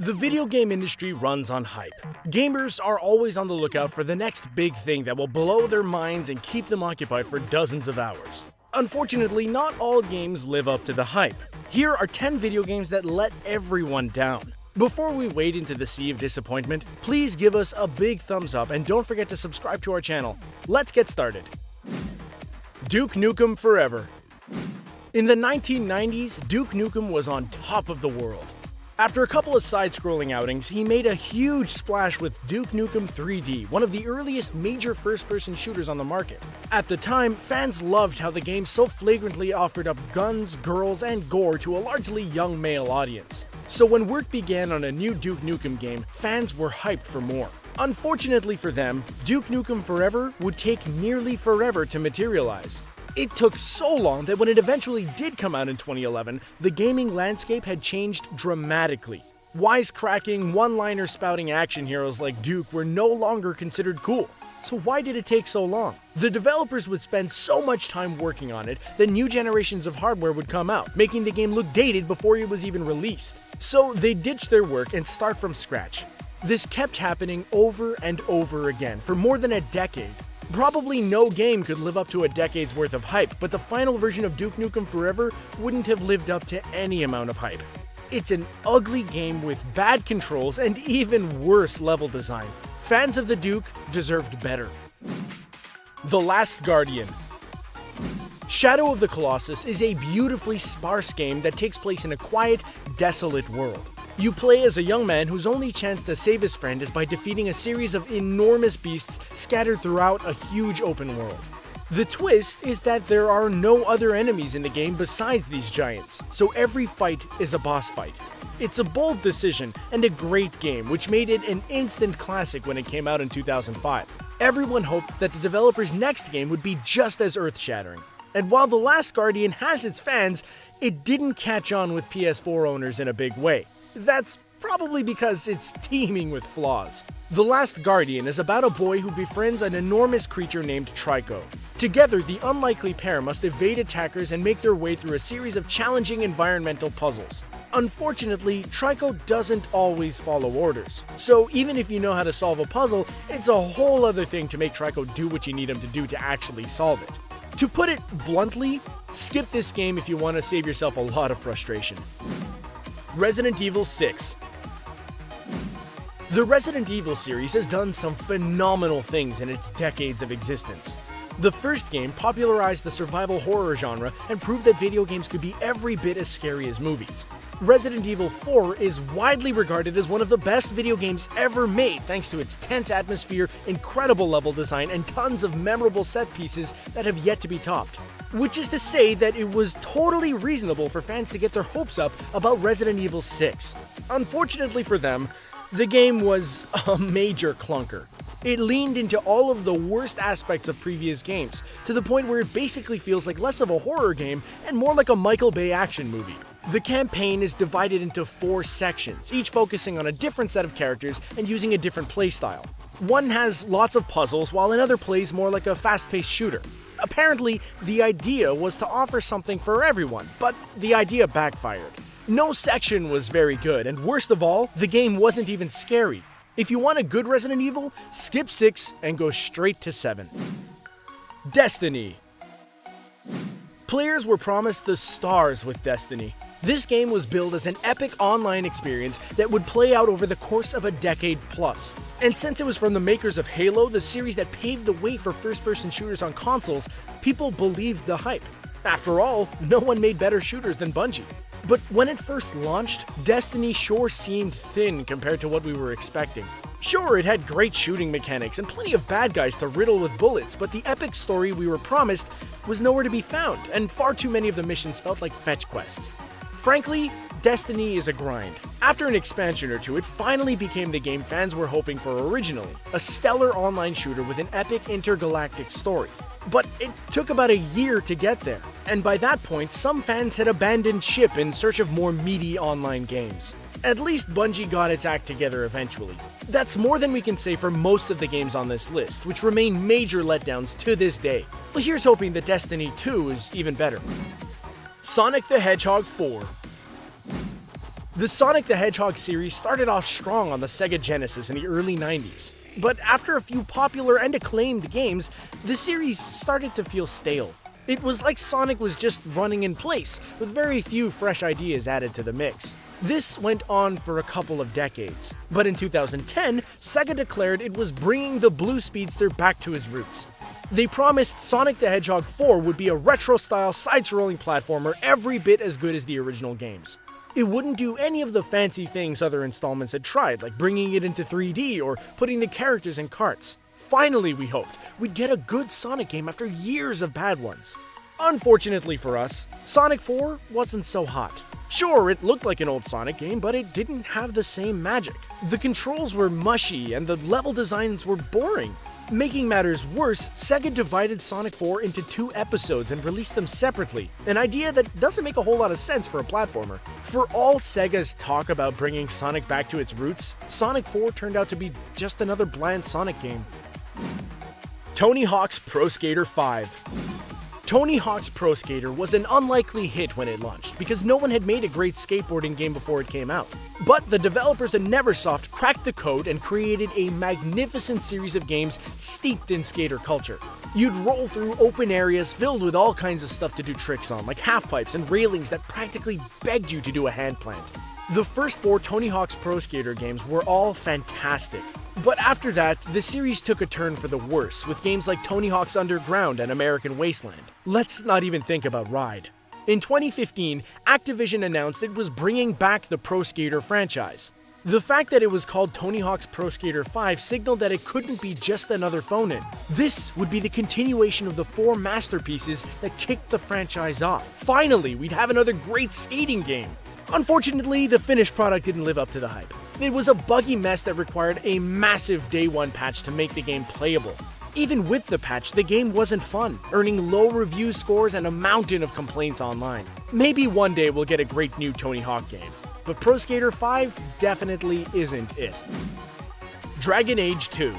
The video game industry runs on hype. Gamers are always on the lookout for the next big thing that will blow their minds and keep them occupied for dozens of hours. Unfortunately, not all games live up to the hype. Here are 10 video games that let everyone down. Before we wade into the sea of disappointment, please give us a big thumbs up and don't forget to subscribe to our channel. Let's get started. Duke Nukem Forever. In the 1990s, Duke Nukem was on top of the world. After a couple of side-scrolling outings, he made a huge splash with Duke Nukem 3D, one of the earliest major first-person shooters on the market. At the time, fans loved how the game so flagrantly offered up guns, girls, and gore to a largely young male audience. So when work began on a new Duke Nukem game, fans were hyped for more. Unfortunately for them, Duke Nukem Forever would take nearly forever to materialize. It took so long that when it eventually did come out in 2011, the gaming landscape had changed dramatically. Wisecracking, one-liner spouting action heroes like Duke were no longer considered cool. So why did it take so long? The developers would spend so much time working on it that new generations of hardware would come out, making the game look dated before it was even released. So they ditched their work and start from scratch. This kept happening over and over again for more than a decade. Probably no game could live up to a decade's worth of hype, but the final version of Duke Nukem Forever wouldn't have lived up to any amount of hype. It's an ugly game with bad controls and even worse level design. Fans of the Duke deserved better. The Last Guardian. Shadow of the Colossus is a beautifully sparse game that takes place in a quiet, desolate world. You play as a young man whose only chance to save his friend is by defeating a series of enormous beasts scattered throughout a huge open world. The twist is that there are no other enemies in the game besides these giants, so every fight is a boss fight. It's a bold decision and a great game, which made it an instant classic when it came out in 2005. Everyone hoped that the developer's next game would be just as earth-shattering. And while The Last Guardian has its fans, it didn't catch on with PS4 owners in a big way. That's probably because it's teeming with flaws. The Last Guardian is about a boy who befriends an enormous creature named Trico. Together, the unlikely pair must evade attackers and make their way through a series of challenging environmental puzzles. Unfortunately, Trico doesn't always follow orders. So even if you know how to solve a puzzle, it's a whole other thing to make Trico do what you need him to do to actually solve it. To put it bluntly, skip this game if you want to save yourself a lot of frustration. Resident Evil 6. The Resident Evil series has done some phenomenal things in its decades of existence. The first game popularized the survival horror genre and proved that video games could be every bit as scary as movies. Resident Evil 4 is widely regarded as one of the best video games ever made thanks to its tense atmosphere, incredible level design, and tons of memorable set pieces that have yet to be topped. Which is to say that it was totally reasonable for fans to get their hopes up about Resident Evil 6. Unfortunately for them, the game was a major clunker. It leaned into all of the worst aspects of previous games, to the point where it basically feels like less of a horror game and more like a Michael Bay action movie. The campaign is divided into 4 sections, each focusing on a different set of characters and using a different playstyle. One has lots of puzzles, while another plays more like a fast-paced shooter. Apparently, the idea was to offer something for everyone, but the idea backfired. No section was very good, and worst of all, the game wasn't even scary. If you want a good Resident Evil, skip 6 and go straight to 7. Destiny. Players were promised the stars with Destiny. This game was billed as an epic online experience that would play out over the course of a decade plus. And since it was from the makers of Halo, the series that paved the way for first-person shooters on consoles, people believed the hype. After all, no one made better shooters than Bungie. But when it first launched, Destiny sure seemed thin compared to what we were expecting. Sure, it had great shooting mechanics and plenty of bad guys to riddle with bullets, but the epic story we were promised was nowhere to be found, and far too many of the missions felt like fetch quests. Frankly, Destiny is a grind. After an expansion or two, it finally became the game fans were hoping for originally, a stellar online shooter with an epic intergalactic story. But it took about a year to get there, and by that point, some fans had abandoned ship in search of more meaty online games. At least Bungie got its act together eventually. That's more than we can say for most of the games on this list, which remain major letdowns to this day. But here's hoping that Destiny 2 is even better. Sonic the Hedgehog 4. The Sonic the Hedgehog series started off strong on the Sega Genesis in the early 90s, but after a few popular and acclaimed games, the series started to feel stale. It was like Sonic was just running in place, with very few fresh ideas added to the mix. This went on for a couple of decades, but in 2010, Sega declared it was bringing the Blue Speedster back to his roots. They promised Sonic the Hedgehog 4 would be a retro-style side-scrolling platformer every bit as good as the original games. It wouldn't do any of the fancy things other installments had tried, like bringing it into 3D or putting the characters in carts. Finally, we hoped, we'd get a good Sonic game after years of bad ones. Unfortunately for us, Sonic 4 wasn't so hot. Sure, it looked like an old Sonic game, but it didn't have the same magic. The controls were mushy and the level designs were boring. Making matters worse, Sega divided Sonic 4 into 2 episodes and released them separately, an idea that doesn't make a whole lot of sense for a platformer. For all Sega's talk about bringing Sonic back to its roots, Sonic 4 turned out to be just another bland Sonic game. Tony Hawk's Pro Skater 5. Tony Hawk's Pro Skater was an unlikely hit when it launched, because no one had made a great skateboarding game before it came out. But the developers at Neversoft cracked the code and created a magnificent series of games steeped in skater culture. You'd roll through open areas filled with all kinds of stuff to do tricks on, like halfpipes and railings that practically begged you to do a hand plant. The first 4 Tony Hawk's Pro Skater games were all fantastic. But after that, the series took a turn for the worse, with games like Tony Hawk's Underground and American Wasteland. Let's not even think about Ride. In 2015, Activision announced it was bringing back the Pro Skater franchise. The fact that it was called Tony Hawk's Pro Skater 5 signaled that it couldn't be just another phone-in. This would be the continuation of the 4 masterpieces that kicked the franchise off. Finally, we'd have another great skating game. Unfortunately, the finished product didn't live up to the hype. It was a buggy mess that required a massive day 1 patch to make the game playable. Even with the patch, the game wasn't fun, earning low review scores and a mountain of complaints online. Maybe one day we'll get a great new Tony Hawk game, but Pro Skater 5 definitely isn't it. Dragon Age 2.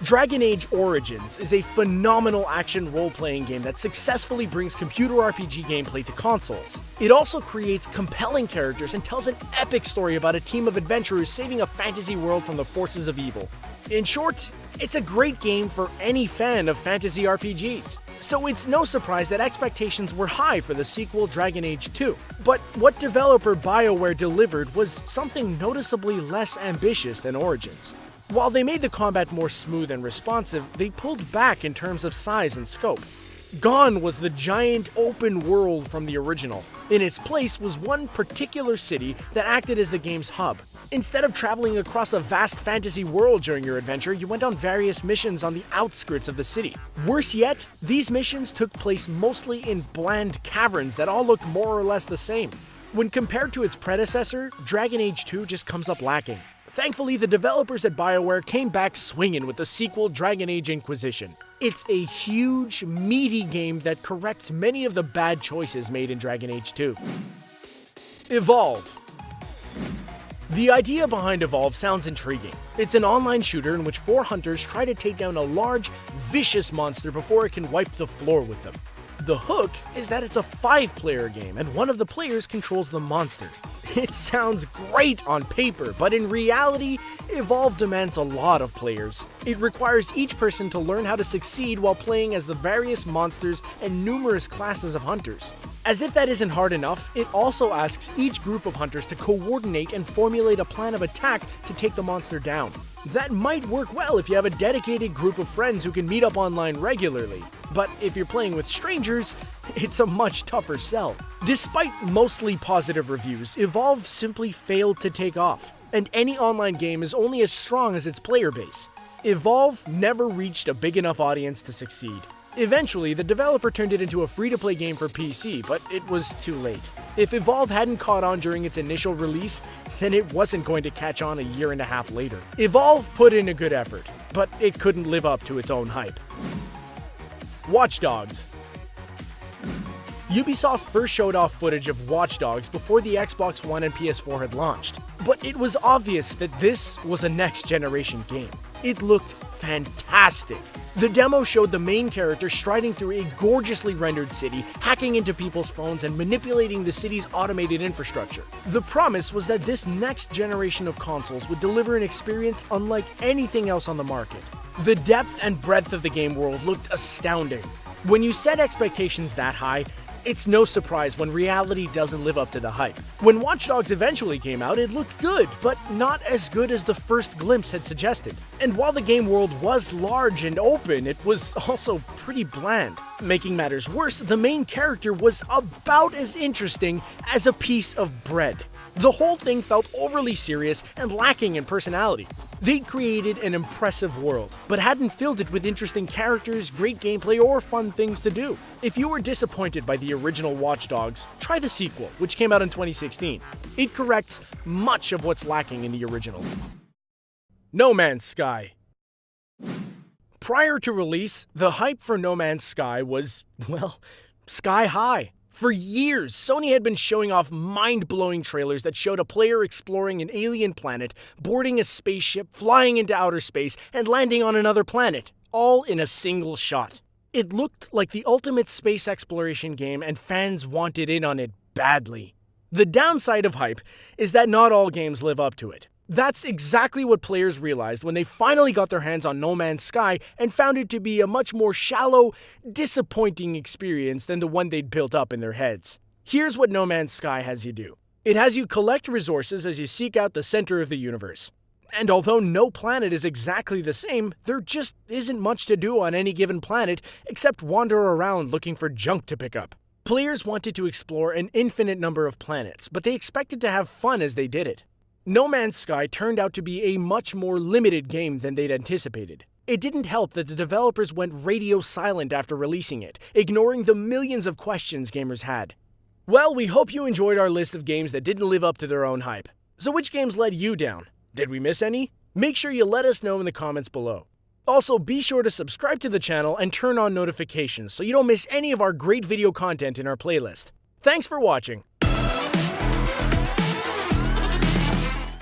Dragon Age Origins is a phenomenal action role-playing game that successfully brings computer RPG gameplay to consoles. It also creates compelling characters and tells an epic story about a team of adventurers saving a fantasy world from the forces of evil. In short, it's a great game for any fan of fantasy RPGs. So it's no surprise that expectations were high for the sequel Dragon Age 2. But what developer BioWare delivered was something noticeably less ambitious than Origins. While they made the combat more smooth and responsive, they pulled back in terms of size and scope. Gone was the giant open world from the original. In its place was one particular city that acted as the game's hub. Instead of traveling across a vast fantasy world during your adventure, you went on various missions on the outskirts of the city. Worse yet, these missions took place mostly in bland caverns that all looked more or less the same. When compared to its predecessor, Dragon Age 2 just comes up lacking. Thankfully, the developers at BioWare came back swinging with the sequel Dragon Age Inquisition. It's a huge, meaty game that corrects many of the bad choices made in Dragon Age 2. Evolve. The idea behind Evolve sounds intriguing. It's an online shooter in which 4 hunters try to take down a large, vicious monster before it can wipe the floor with them. The hook is that it's a 5-player game, and one of the players controls the monster. It sounds great on paper, but in reality, Evolve demands a lot of players. It requires each person to learn how to succeed while playing as the various monsters and numerous classes of hunters. As if that isn't hard enough, it also asks each group of hunters to coordinate and formulate a plan of attack to take the monster down. That might work well if you have a dedicated group of friends who can meet up online regularly, but if you're playing with strangers, it's a much tougher sell. Despite mostly positive reviews, Evolve simply failed to take off, and any online game is only as strong as its player base. Evolve never reached a big enough audience to succeed. Eventually, the developer turned it into a free-to-play game for PC, but it was too late. If Evolve hadn't caught on during its initial release, then it wasn't going to catch on a year and a half later. Evolve put in a good effort, but it couldn't live up to its own hype. Watch Dogs. Ubisoft first showed off footage of Watch Dogs before the Xbox One and PS4 had launched, but it was obvious that this was a next-generation game. It looked fantastic. The demo showed the main character striding through a gorgeously rendered city, hacking into people's phones and manipulating the city's automated infrastructure. The promise was that this next generation of consoles would deliver an experience unlike anything else on the market. The depth and breadth of the game world looked astounding. When you set expectations that high, it's no surprise when reality doesn't live up to the hype. When Watch Dogs eventually came out, it looked good, but not as good as the first glimpse had suggested. And while the game world was large and open, it was also pretty bland. Making matters worse, the main character was about as interesting as a piece of bread. The whole thing felt overly serious and lacking in personality. They'd created an impressive world, but hadn't filled it with interesting characters, great gameplay, or fun things to do. If you were disappointed by the original Watch Dogs, try the sequel, which came out in 2016. It corrects much of what's lacking in the original. No Man's Sky. Prior to release, the hype for No Man's Sky was, well, sky high. For years, Sony had been showing off mind-blowing trailers that showed a player exploring an alien planet, boarding a spaceship, flying into outer space, and landing on another planet, all in a single shot. It looked like the ultimate space exploration game, and fans wanted in on it badly. The downside of hype is that not all games live up to it. That's exactly what players realized when they finally got their hands on No Man's Sky and found it to be a much more shallow, disappointing experience than the one they'd built up in their heads. Here's what No Man's Sky has you do. It has you collect resources as you seek out the center of the universe. And although no planet is exactly the same, there just isn't much to do on any given planet except wander around looking for junk to pick up. Players wanted to explore an infinite number of planets, but they expected to have fun as they did it. No Man's Sky turned out to be a much more limited game than they'd anticipated. It didn't help that the developers went radio silent after releasing it, ignoring the millions of questions gamers had. Well, we hope you enjoyed our list of games that didn't live up to their own hype. So which games let you down? Did we miss any? Make sure you let us know in the comments below. Also, be sure to subscribe to the channel and turn on notifications so you don't miss any of our great video content in our playlist. Thanks for watching.